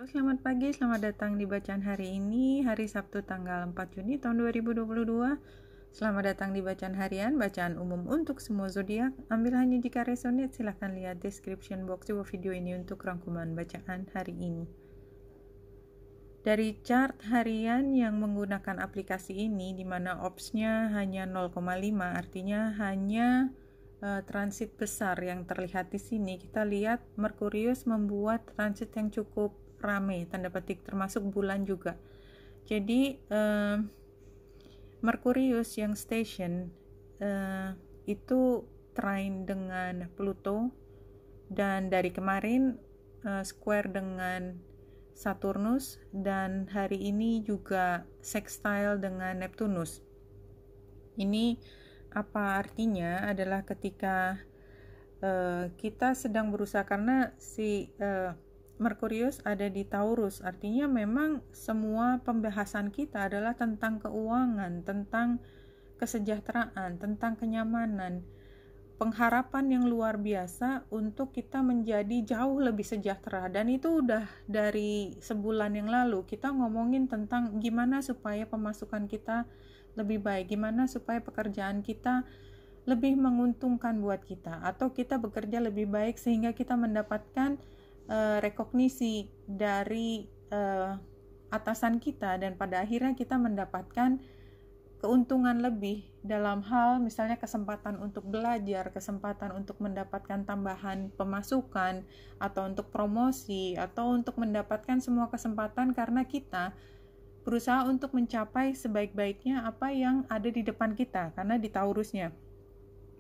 Halo, selamat pagi, selamat datang di bacaan hari ini, hari Sabtu tanggal 4 Juni tahun 2022. Selamat datang di bacaan harian, bacaan umum untuk semua zodiak. Ambil hanya jika resonate, silahkan lihat description box di bawah video ini untuk rangkuman bacaan hari ini. Dari chart harian yang menggunakan aplikasi ini, di mana odds-nya hanya 0,5, artinya hanya transit besar yang terlihat di sini. Kita lihat Merkurius membuat transit yang cukup rame, tanda petik, termasuk bulan juga. Jadi Merkurius yang station itu trine dengan Pluto, dan dari kemarin square dengan Saturnus, dan hari ini juga sextile dengan Neptunus. Ini apa artinya adalah ketika kita sedang berusaha, karena si Merkurius ada di Taurus, artinya memang semua pembahasan kita adalah tentang keuangan, tentang kesejahteraan, tentang kenyamanan, pengharapan yang luar biasa untuk kita menjadi jauh lebih sejahtera. Dan itu udah dari sebulan yang lalu kita ngomongin tentang gimana supaya pemasukan kita lebih baik, gimana supaya pekerjaan kita lebih menguntungkan buat kita, atau kita bekerja lebih baik sehingga kita mendapatkan rekognisi dari atasan kita, dan pada akhirnya kita mendapatkan keuntungan lebih dalam hal misalnya kesempatan untuk belajar, kesempatan untuk mendapatkan tambahan pemasukan, atau untuk promosi, atau untuk mendapatkan semua kesempatan karena kita berusaha untuk mencapai sebaik-baiknya apa yang ada di depan kita karena di Taurusnya.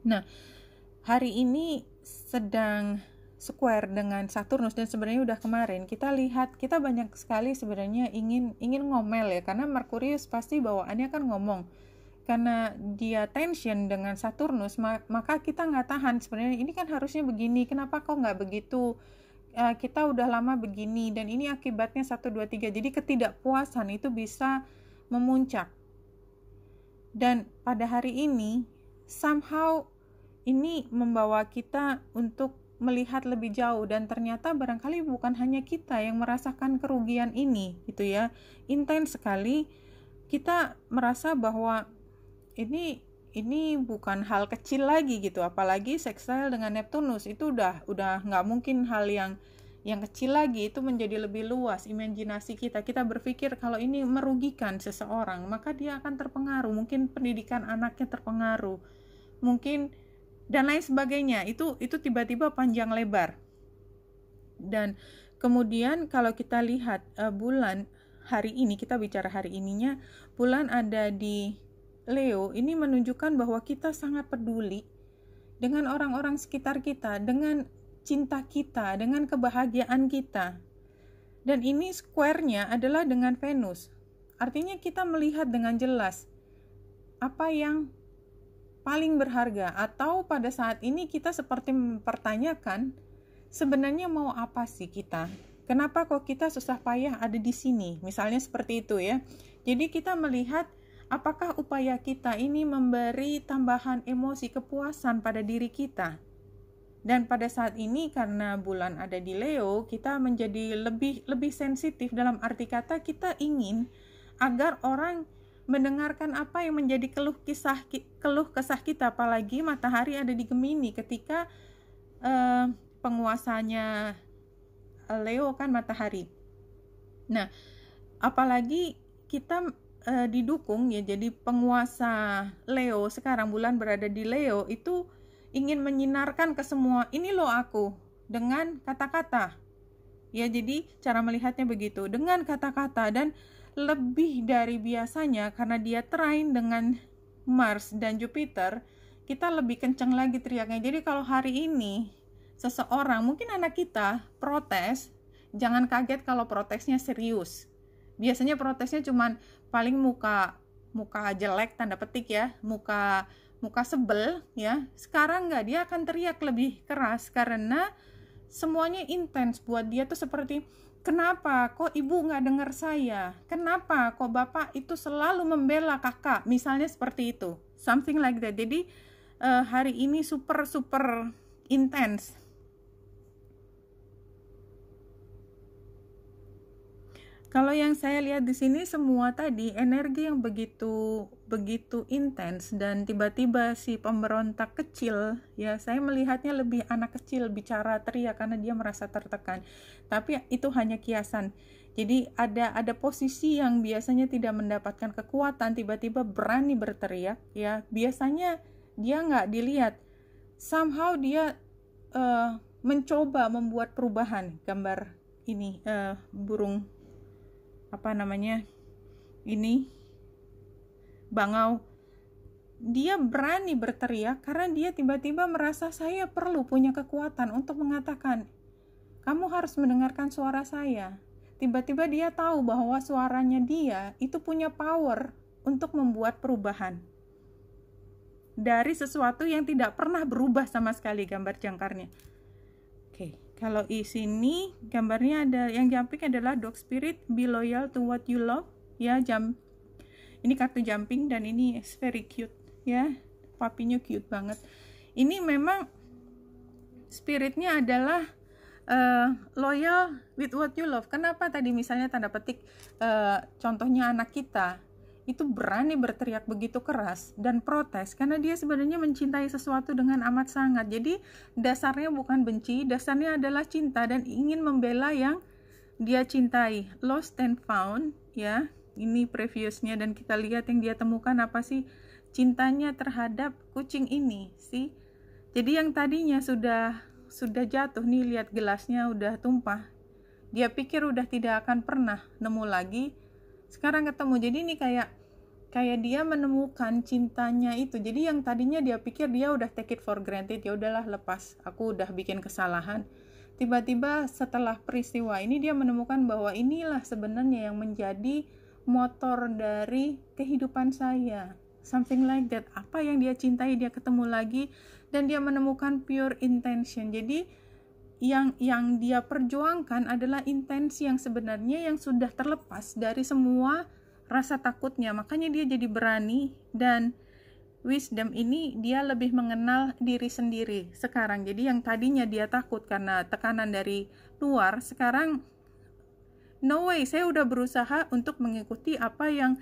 Nah, hari ini sedang square dengan Saturnus, dan sebenarnya udah kemarin kita lihat, kita banyak sekali sebenarnya ingin ngomel ya, karena Merkurius pasti bawaannya kan ngomong, karena dia tension dengan Saturnus, maka kita nggak tahan sebenarnya, ini kan harusnya begini, kenapa kok nggak begitu, kita udah lama begini, dan ini akibatnya 1, 2, 3. Jadi ketidakpuasan itu bisa memuncak, dan pada hari ini somehow ini membawa kita untuk melihat lebih jauh, dan ternyata barangkali bukan hanya kita yang merasakan kerugian ini gitu ya. Intens sekali kita merasa bahwa ini bukan hal kecil lagi gitu, apalagi sextile dengan Neptunus itu udah nggak mungkin hal yang kecil lagi, itu menjadi lebih luas imajinasi kita berpikir kalau ini merugikan seseorang, maka dia akan terpengaruh, mungkin pendidikan anaknya terpengaruh, mungkin, dan lain sebagainya. Itu tiba-tiba panjang lebar. Dan kemudian kalau kita lihat bulan hari ini, kita bicara hari ininya, bulan ada di Leo, ini menunjukkan bahwa kita sangat peduli dengan orang-orang sekitar kita, dengan cinta kita, dengan kebahagiaan kita. Dan ini square-nya adalah dengan Venus. Artinya kita melihat dengan jelas apa yang paling berharga, atau pada saat ini kita seperti mempertanyakan sebenarnya mau apa sih kita, kenapa kok kita susah payah ada di sini, misalnya seperti itu ya. Jadi kita melihat apakah upaya kita ini memberi tambahan emosi kepuasan pada diri kita. Dan pada saat ini karena bulan ada di Leo, kita menjadi lebih sensitif, dalam arti kata kita ingin agar orang mendengarkan apa yang menjadi keluh kesah kita, apalagi matahari ada di Gemini ketika penguasanya Leo kan matahari. Nah, apalagi kita didukung ya, jadi penguasa Leo sekarang, bulan berada di Leo, itu ingin menyinarkan ke semua, ini loh aku, dengan kata-kata ya. Jadi cara melihatnya begitu, dengan kata-kata, dan lebih dari biasanya karena dia trine dengan Mars dan Jupiter, kita lebih kencang lagi teriaknya. Jadi kalau hari ini seseorang, mungkin anak kita protes, jangan kaget kalau protesnya serius. Biasanya protesnya cuman paling muka jelek, tanda petik ya, muka sebel ya. Sekarang enggak, dia akan teriak lebih keras karena semuanya intens buat dia tuh, seperti kenapa kok ibu nggak dengar saya, kenapa kok bapak itu selalu membela kakak, misalnya seperti itu, something like that. Jadi hari ini super intens. Kalau yang saya lihat di sini semua tadi energi yang begitu intens, dan tiba-tiba si pemberontak kecil, ya saya melihatnya lebih anak kecil bicara teriak karena dia merasa tertekan. Tapi itu hanya kiasan. Jadi ada posisi yang biasanya tidak mendapatkan kekuatan, tiba-tiba berani berteriak, ya biasanya dia nggak dilihat. Somehow dia mencoba membuat perubahan. Gambar ini burung apa namanya ini, bangau, dia berani berteriak karena dia tiba-tiba merasa saya perlu punya kekuatan untuk mengatakan kamu harus mendengarkan suara saya. Tiba-tiba dia tahu bahwa suaranya dia itu punya power untuk membuat perubahan dari sesuatu yang tidak pernah berubah sama sekali. Gambar jangkarnya. Oke. Kalau di sini gambarnya ada yang jumping adalah dog spirit, be loyal to what you love, ya. Ini kartu jumping dan ini is very cute, ya. Papinya cute banget. Ini memang spiritnya adalah loyal with what you love. Kenapa tadi misalnya tanda petik contohnya anak kita itu berani berteriak begitu keras dan protes karena dia sebenarnya mencintai sesuatu dengan amat sangat. Jadi dasarnya bukan benci, dasarnya adalah cinta dan ingin membela yang dia cintai. Lost and found, ya. Ini previousnya dan kita lihat yang dia temukan apa sih? Cintanya terhadap kucing ini, sih. Jadi yang tadinya sudah jatuh nih, lihat gelasnya udah tumpah. Dia pikir udah tidak akan pernah nemu lagi. Sekarang ketemu. Jadi ini kayak dia menemukan cintanya itu. Jadi yang tadinya dia pikir dia udah take it for granted, ya udahlah lepas, aku udah bikin kesalahan. Tiba-tiba setelah peristiwa ini dia menemukan bahwa inilah sebenarnya yang menjadi motor dari kehidupan saya. Something like that. Apa yang dia cintai dia ketemu lagi dan dia menemukan pure intention. Jadi yang dia perjuangkan adalah intensi yang sebenarnya yang sudah terlepas dari semua rasa takutnya. Makanya dia jadi berani, dan wisdom ini dia lebih mengenal diri sendiri sekarang. Jadi yang tadinya dia takut karena tekanan dari luar, sekarang no way, saya udah berusaha untuk mengikuti apa yang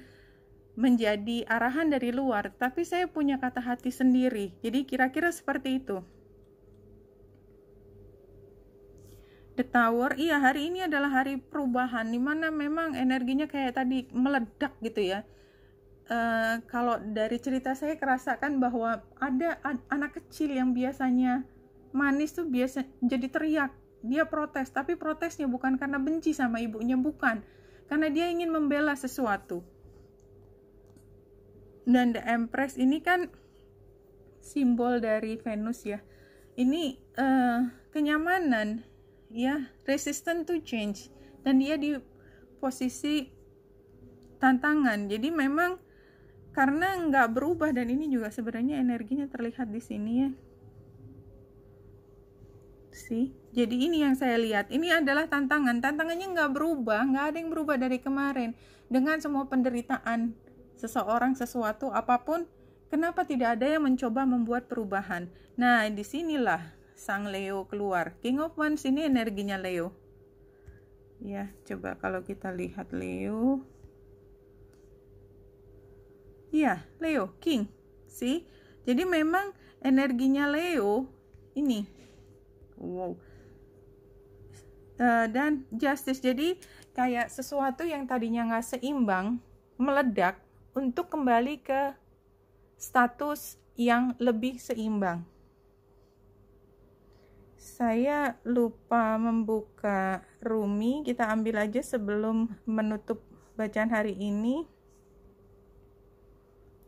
menjadi arahan dari luar, tapi saya punya kata hati sendiri. Jadi kira-kira seperti itu. The Tower, iya, hari ini adalah hari perubahan, dimana memang energinya kayak tadi meledak gitu ya. Kalau dari cerita saya kerasakan bahwa ada anak kecil yang biasanya manis tuh biasa jadi teriak, dia protes, tapi protesnya bukan karena benci sama ibunya, bukan, karena dia ingin membela sesuatu. Dan The Empress ini kan simbol dari Venus, ya. Ini kenyamanan, ya, resistant to change, dan dia di posisi tantangan. Jadi memang karena nggak berubah, dan ini juga sebenarnya energinya terlihat di sini, ya. Sih, jadi ini yang saya lihat, ini adalah tantangannya nggak berubah, nggak ada yang berubah dari kemarin. Dengan semua penderitaan seseorang, sesuatu, apapun, kenapa tidak ada yang mencoba membuat perubahan? Nah, disinilah Sang Leo keluar. King of Wands ini energinya Leo. Ya, coba kalau kita lihat Leo. Ya, Leo, King. See? Jadi memang energinya Leo ini. Wow. Dan Justice. Jadi kayak sesuatu yang tadinya nggak seimbang, meledak untuk kembali ke status yang lebih seimbang. Saya lupa membuka Rumi, kita ambil aja sebelum menutup bacaan hari ini.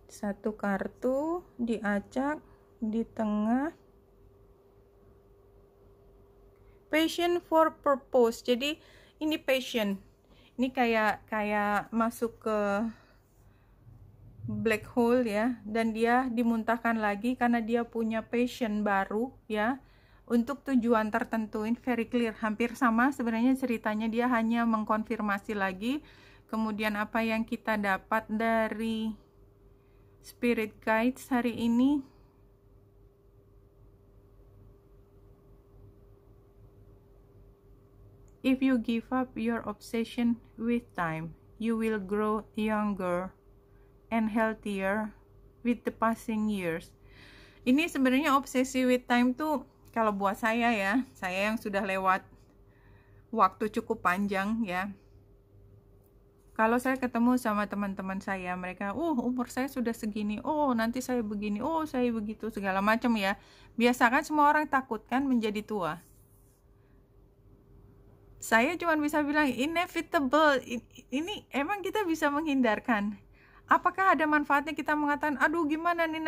Satu kartu diacak di tengah. Passion for purpose. Jadi ini passion. Ini kayak masuk ke black hole, ya, dan dia dimuntahkan lagi karena dia punya passion baru, ya, untuk tujuan tertentu. Ini very clear, hampir sama sebenarnya ceritanya, dia hanya mengkonfirmasi lagi. Kemudian apa yang kita dapat dari spirit guides hari ini? If you give up your obsession with time, you will grow younger and healthier with the passing years. Ini sebenarnya obsesi with time tuh, kalau buat saya ya, saya yang sudah lewat waktu cukup panjang ya. Kalau saya ketemu sama teman-teman saya, mereka, umur saya sudah segini, nanti saya begini, saya begitu, segala macam ya. Biasa kan semua orang takut kan menjadi tua. Saya cuma bisa bilang, inevitable, ini emang kita bisa menghindarkan. Apakah ada manfaatnya kita mengatakan, aduh gimana nih,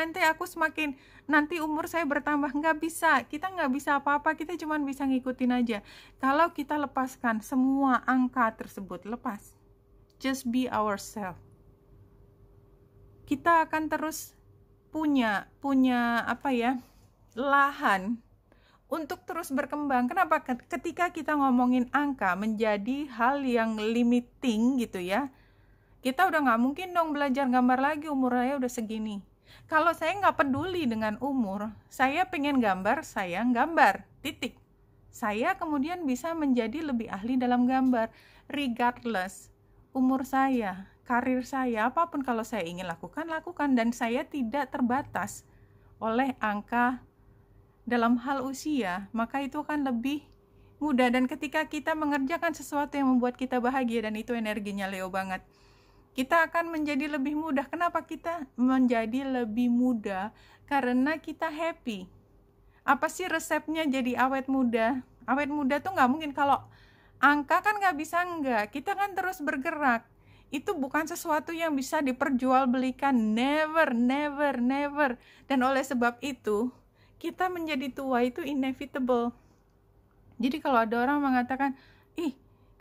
nanti umur saya bertambah? Nggak bisa, kita nggak bisa apa-apa, kita cuma bisa ngikutin aja. Kalau kita lepaskan semua angka tersebut, lepas. Just be ourselves. Kita akan terus punya lahan untuk terus berkembang. Kenapa? Ketika kita ngomongin angka menjadi hal yang limiting gitu ya, kita udah nggak mungkin dong belajar gambar lagi, umur saya udah segini. Kalau saya nggak peduli dengan umur, saya pengen gambar, saya gambar, titik. Saya kemudian bisa menjadi lebih ahli dalam gambar, regardless umur saya, karir saya, apapun kalau saya ingin lakukan, dan saya tidak terbatas oleh angka dalam hal usia, maka itu akan lebih mudah. Dan ketika kita mengerjakan sesuatu yang membuat kita bahagia, dan itu energinya Leo banget, kita akan menjadi lebih mudah. Kenapa kita menjadi lebih mudah? Karena kita happy. Apa sih resepnya jadi awet muda? Awet muda tuh nggak mungkin kalau angka kan nggak bisa kita kan terus bergerak. Itu bukan sesuatu yang bisa diperjualbelikan, never. Dan oleh sebab itu, kita menjadi tua itu inevitable. Jadi kalau ada orang mengatakan,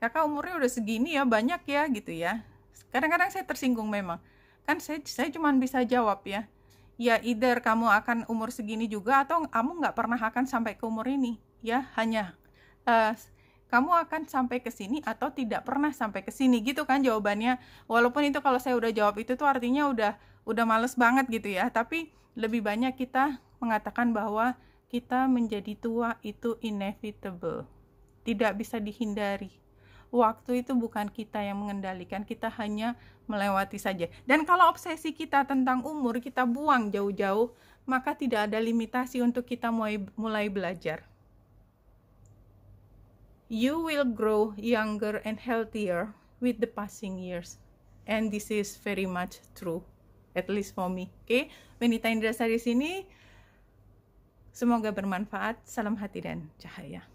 kakak umurnya udah segini ya, banyak ya gitu ya. Kadang-kadang saya tersinggung memang. Kan saya cuma bisa jawab ya. Ya either kamu akan umur segini juga, atau kamu nggak pernah akan sampai ke umur ini. Ya, hanya kamu akan sampai ke sini atau tidak pernah sampai ke sini, gitu kan jawabannya. Walaupun itu kalau saya udah jawab itu tuh artinya udah males banget gitu ya. Tapi lebih banyak kita mengatakan bahwa kita menjadi tua itu inevitable, tidak bisa dihindari. Waktu itu bukan kita yang mengendalikan, kita hanya melewati saja. Dan kalau obsesi kita tentang umur kita buang jauh-jauh, maka tidak ada limitasi untuk kita mulai belajar. You will grow younger and healthier with the passing years. And this is very much true, at least for me. Okay? Wenita Indrasari sini, semoga bermanfaat. Salam hati dan cahaya.